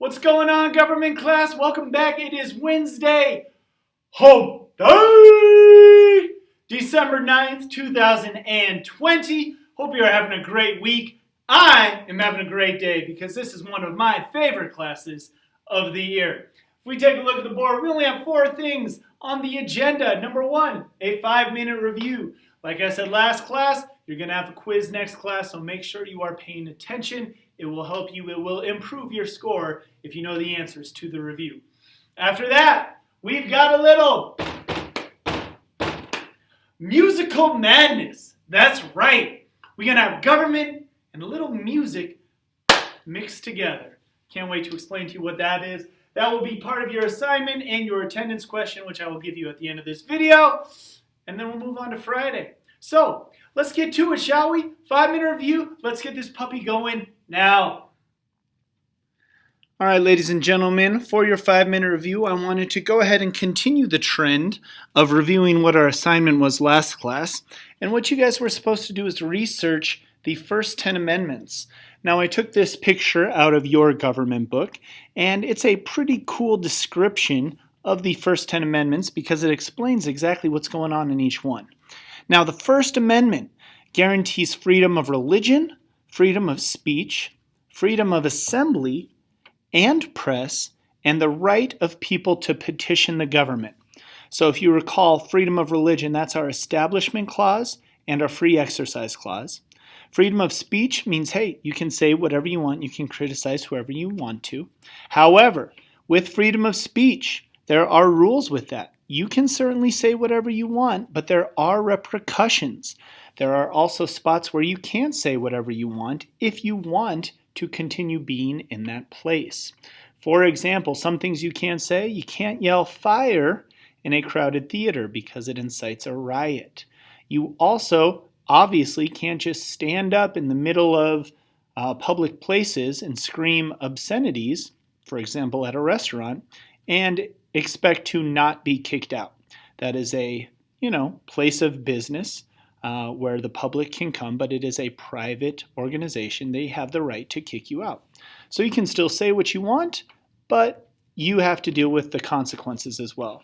What's going on, government class? Welcome back. It is Wednesday, Hump Day, December 9th, 2020. Hope you're having a great week. I am having a great day because this is one of my favorite classes of the year. If we take a look at the board, we only have 4 things on the agenda. Number 1, a 5-minute review. Like I said last class, you're going to have a quiz next class, so make sure you are paying attention. It will help you. It will improve your score if you know the answers to the review. After that, we've got a little musical madness. That's right. We're going to have government and a little music mixed together. Can't wait to explain to you what that is. That will be part of your assignment and your attendance question, which I will give you at the end of this video. And then we'll move on to Friday. So let's get to it, shall we? 5-minute review. Let's get this puppy going now. All right, ladies and gentlemen, for your 5-minute review, I wanted to go ahead and continue the trend of reviewing what our assignment was last class. And what you guys were supposed to do is research the first 10 amendments. Now, I took this picture out of your government book, and it's a pretty cool description of the first 10 amendments because it explains exactly what's going on in each one. Now, the First Amendment guarantees freedom of religion, freedom of speech, freedom of assembly and press, and the right of people to petition the government. So if you recall, freedom of religion, that's our Establishment Clause and our Free Exercise Clause. Freedom of speech means, hey, you can say whatever you want, you can criticize whoever you want to. However, with freedom of speech, there are rules with that. You can certainly say whatever you want, but there are repercussions. There are also spots where you can't say whatever you want if you want to continue being in that place. For example, some things you can't say. You can't yell fire in a crowded theater because it incites a riot. You also obviously can't just stand up in the middle of public places and scream obscenities, for example, at a restaurant, and expect to not be kicked out. That is a, place of business where the public can come, but it is a private organization. They have the right to kick you out. So you can still say what you want, but you have to deal with the consequences as well.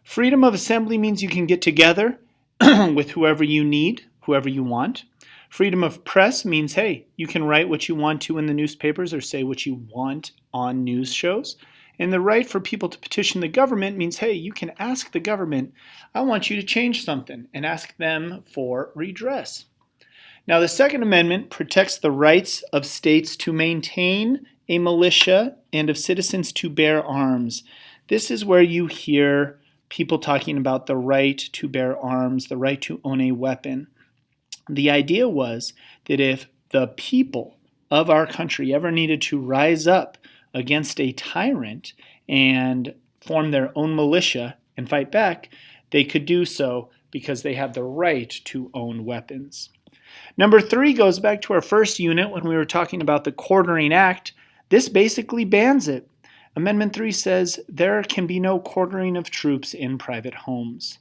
Freedom of assembly means you can get together with whoever you need, whoever you want. Freedom of press means, hey, you can write what you want to in the newspapers or say what you want on news shows. And the right for people to petition the government means, hey, you can ask the government, I want you to change something, and ask them for redress. Now, the Second Amendment protects the rights of states to maintain a militia and of citizens to bear arms. This is where you hear people talking about the right to bear arms, the right to own a weapon. The idea was that if the people of our country ever needed to rise up against a tyrant and form their own militia and fight back, they could do so because they have the right to own weapons. Number 3 goes back to our first unit when we were talking about the Quartering Act. This basically bans it. Amendment 3 says there can be no quartering of troops in private homes.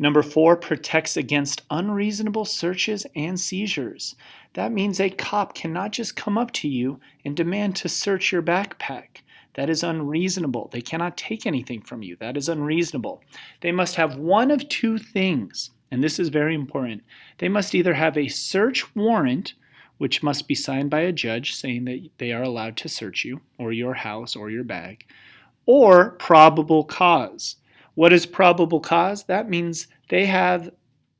Number 4 protects against unreasonable searches and seizures. That means a cop cannot just come up to you and demand to search your backpack. That is unreasonable. They cannot take anything from you. That is unreasonable. They must have one of 2 things, and this is very important. They must either have a search warrant, which must be signed by a judge saying that they are allowed to search you or your house or your bag, or probable cause. What is probable cause? That means they have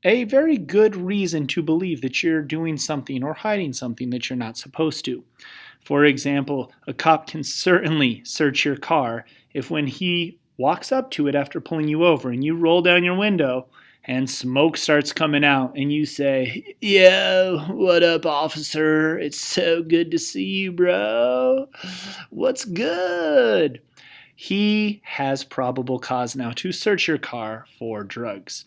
a very good reason to believe that you're doing something or hiding something that you're not supposed to. For example, a cop can certainly search your car if when he walks up to it after pulling you over and you roll down your window and smoke starts coming out and you say, "Yo, what up, officer? It's so good to see you, bro. What's good?" He has probable cause now to search your car for drugs.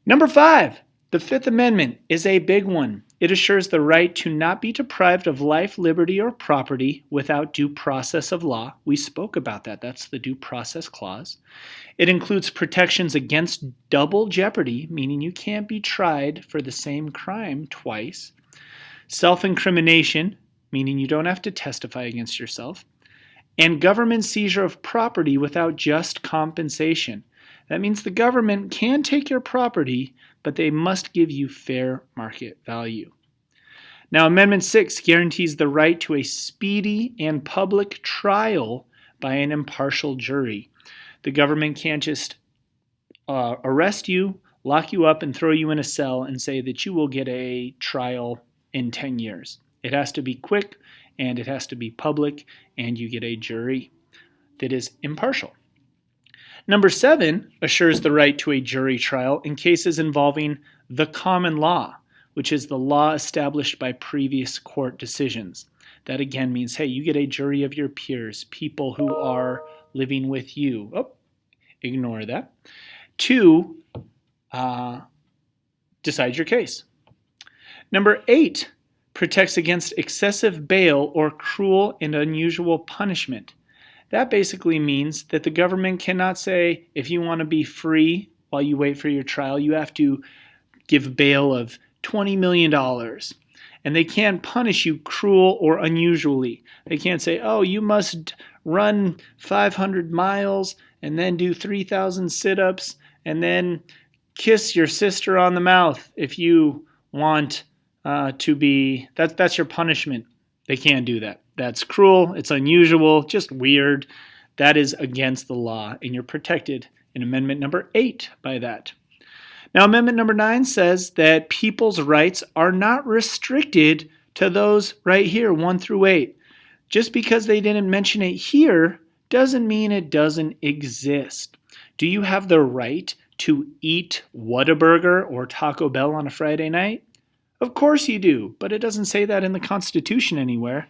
Number 5, the Fifth Amendment is a big one. It assures the right to not be deprived of life, liberty, or property without due process of law. We spoke about that. That's the Due Process Clause. It includes protections against double jeopardy, meaning you can't be tried for the same crime twice. Self-incrimination, meaning you don't have to testify against yourself. and government seizure of property without just compensation. That means the government can take your property, but they must give you fair market value. Now, Amendment 6 guarantees the right to a speedy and public trial by an impartial jury. The government can't just arrest you, lock you up, and throw you in a cell and say that you will get a trial in 10 years. It has to be quick, and it has to be public, and you get a jury that is impartial. Number 7 assures the right to a jury trial in cases involving the common law, which is the law established by previous court decisions. That again means, hey, you get a jury of your peers, people who are living with you. Oh, ignore that. To decide your case. Number 8 protects against excessive bail or cruel and unusual punishment. That basically means that the government cannot say, if you want to be free while you wait for your trial, you have to give bail of $20 million. And they can't punish you cruel or unusually. They can't say, oh, you must run 500 miles and then do 3,000 sit-ups and then kiss your sister on the mouth if you want to be, that's your punishment. They can't do that. That's cruel, it's unusual, just weird. That is against the law, and you're protected in Amendment number 8 by that. Now, Amendment number 9 says that people's rights are not restricted to those right here, 1 through 8. Just because they didn't mention it here doesn't mean it doesn't exist. Do you have the right to eat Whataburger or Taco Bell on a Friday night? Of course you do, but it doesn't say that in the Constitution anywhere.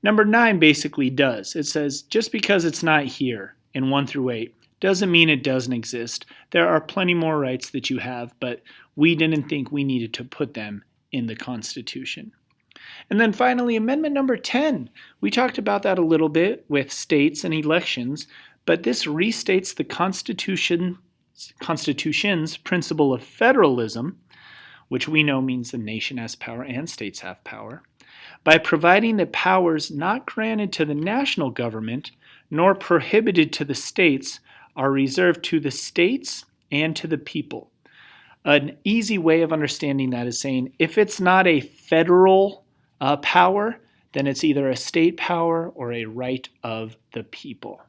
Number 9 basically does. It says just because it's not here in 1 through 8 doesn't mean it doesn't exist. There are plenty more rights that you have, but we didn't think we needed to put them in the Constitution. And then finally, Amendment number 10. We talked about that a little bit with states and elections, but this restates the Constitution's principle of federalism, which we know means the nation has power and states have power, by providing that powers not granted to the national government nor prohibited to the states are reserved to the states and to the people. An easy way of understanding that is saying if it's not a federal power, then it's either a state power or a right of the people.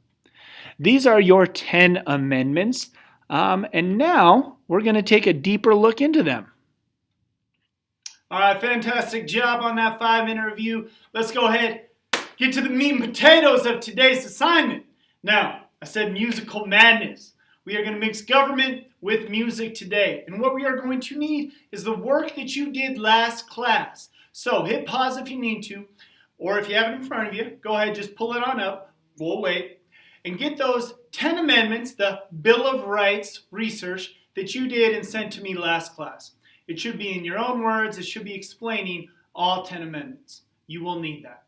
These are your 10 amendments, and now we're going to take a deeper look into them. All right, fantastic job on that 5-minute review. Let's go ahead, get to the meat and potatoes of today's assignment. Now, I said musical madness. We are going to mix government with music today. And what we are going to need is the work that you did last class. So hit pause if you need to, or if you have it in front of you, go ahead, just pull it on up. We'll wait. And get those 10 amendments, the Bill of Rights research that you did and sent to me last class. It should be in your own words. It should be explaining all 10 amendments. You will need that.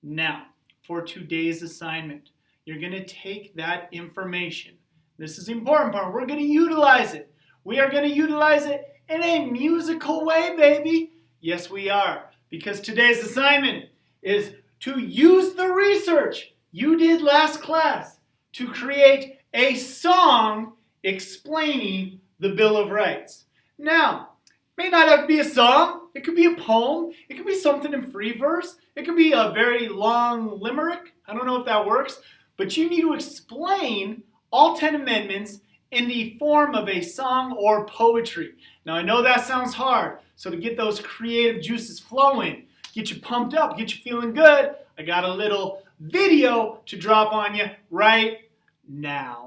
Now, for today's assignment, you're going to take that information. This is the important part. We're going to utilize it. We are going to utilize it in a musical way, baby. Yes, we are. Because today's assignment is to use the research you did last class to create a song explaining the Bill of Rights. Now, it may not have to be a song. It could be a poem. It could be something in free verse. It could be a very long limerick. I don't know if that works. But you need to explain all 10 amendments in the form of a song or poetry. Now, I know that sounds hard. So to get those creative juices flowing, get you pumped up, get you feeling good, I got a little video to drop on you right now.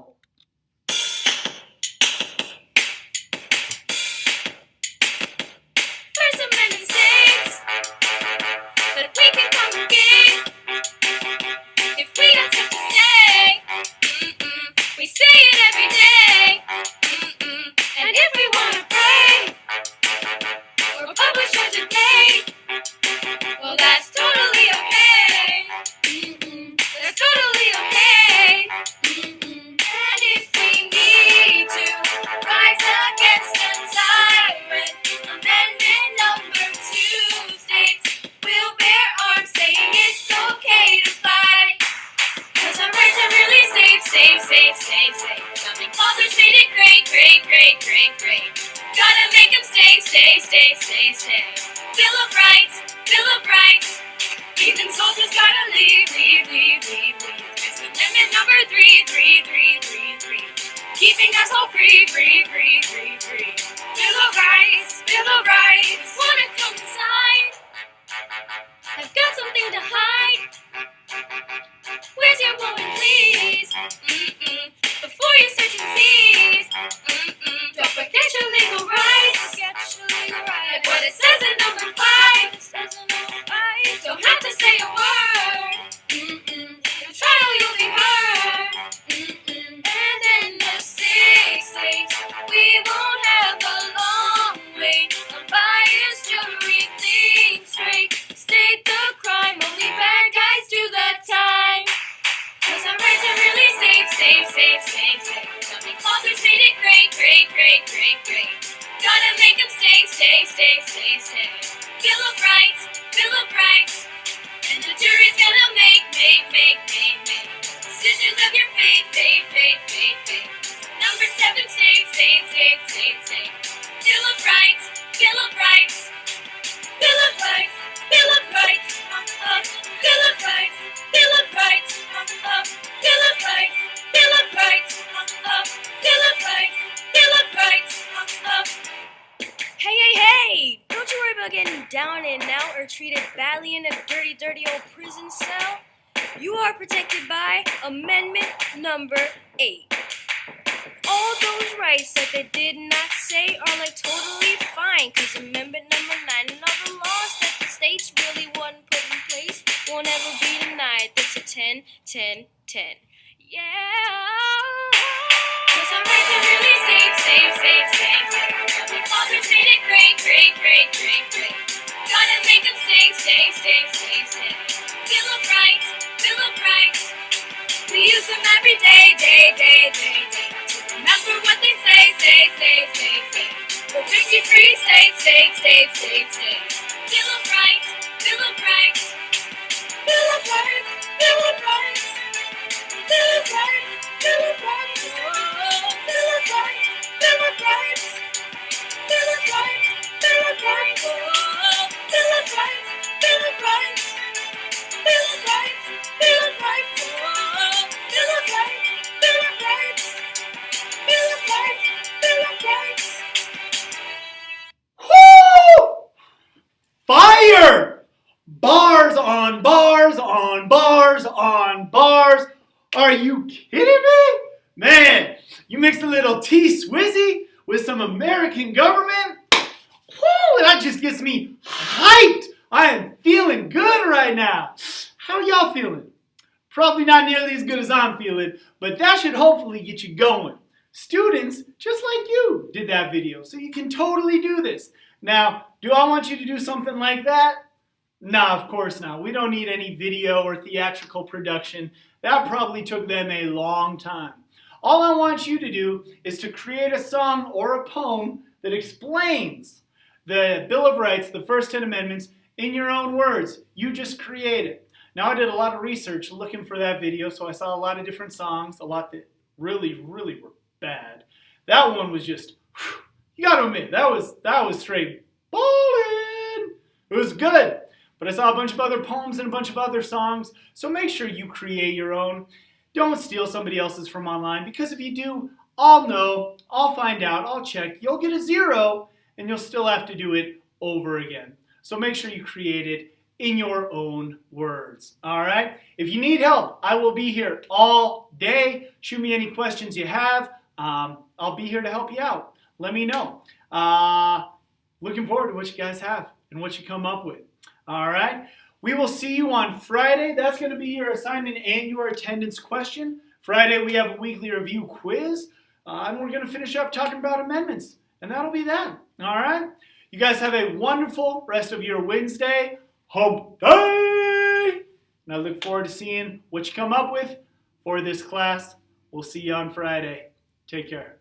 great, great, great. Gotta make them stay, stay, stay, stay, stay. Bill of Rights, Bill of Rights. Even soldiers gotta leave, leave, leave, leave, leave. It's amendment number 33333. Keeping us all free, free, free, free, free. Bill of Rights, Bill of Rights. Wanna come inside? I've got something to hide. Where's your woman, please? Before you search and seize. Don't forget your legal rights. Like what it says in number 5. Don't have to say a word. In trial you'll be heard. And in the 6 we won't have a long wait. Unbiased jury thinks straight. State the crime, only bad guys do the time. 'Cause our rights are really safe, safe, safe, safe, safe. Something authors made it great, great, great, great, great. Gotta make them stay, stay, stay, stay, stay. Bill of Rights, Bill of Rights. And the jury's gonna make decisions of your fate, fate, fate, fate, fate. Number 7, state, state, state, state, state. Bill of Rights, Bill of Rights. Bill of Rights, Bill of Rights. Bill of Rights, Bill of Rights. Bill of Rights, Bill of Rights. Bill of Rights, Bill of Rights. Hey, hey, hey! Don't you worry about getting down and out or treated badly in a dirty, dirty old prison cell. You are protected by Amendment number 8. All those rights that they did not say are like totally fine, 'cause Amendment number 9 and all the laws that the states really want put in place won't ever be denied. That's a 10, 10, 10. Yeah. 'Cause our rights are really safe, safe, safe, safe, safe. The fathers made it great, great, great, great, great. Gotta make them stay, stay, stay, stay, stay. Bill of Rights, Bill of Rights. We use them every day, day, day, day, day. Remember what they say, say, say, say, say. We're 53 states, states, states, states, states. Bill of Rights, Bill of Rights. Bill of Rights, Bill of Rights. Bill of Rights, Bill of Rights. Bill of Rights, Bill of Rights. Bill of Rights, Bill of Rights. Bill of Rights, Bill of Rights. Bill of Rights, Bill of Rights. Bill of Rights, Bill of Rights. Bill of Rights, Bill of Rights. Woo! Fire! Bars on bars on bars on bars. Are you kidding me? Man, you mix a little T-Swizzy with some American government. Woo! That just gets me hyped. I am feeling good right now. How y'all feeling? Probably not nearly as good as I'm feeling, but that should hopefully get you going. Students, just like you, did that video, so you can totally do this. Now, do I want you to do something like that? Nah, of course not. We don't need any video or theatrical production. That probably took them a long time. All I want you to do is to create a song or a poem that explains the Bill of Rights, the first 10 amendments, in your own words. You just create it. Now, I did a lot of research looking for that video, so I saw a lot of different songs, a lot that really, really were bad. That one was just, you gotta admit, that was straight ballin'. It was good. But I saw a bunch of other poems and a bunch of other songs, so make sure you create your own. Don't steal somebody else's from online, because if you do, I'll know, I'll find out, I'll check, you'll get a 0, and you'll still have to do it over again. So make sure you create it in your own words, all right? If you need help, I will be here all day. Shoot me any questions you have. I'll be here to help you out. Let me know. Looking forward to what you guys have and what you come up with, all right? We will see you on Friday. That's going to be your assignment and your attendance question. Friday, we have a weekly review quiz, and we're going to finish up talking about amendments, and that'll be that, all right? You guys have a wonderful rest of your Wednesday. Hump day! And I look forward to seeing what you come up with for this class. We'll see you on Friday. Take care.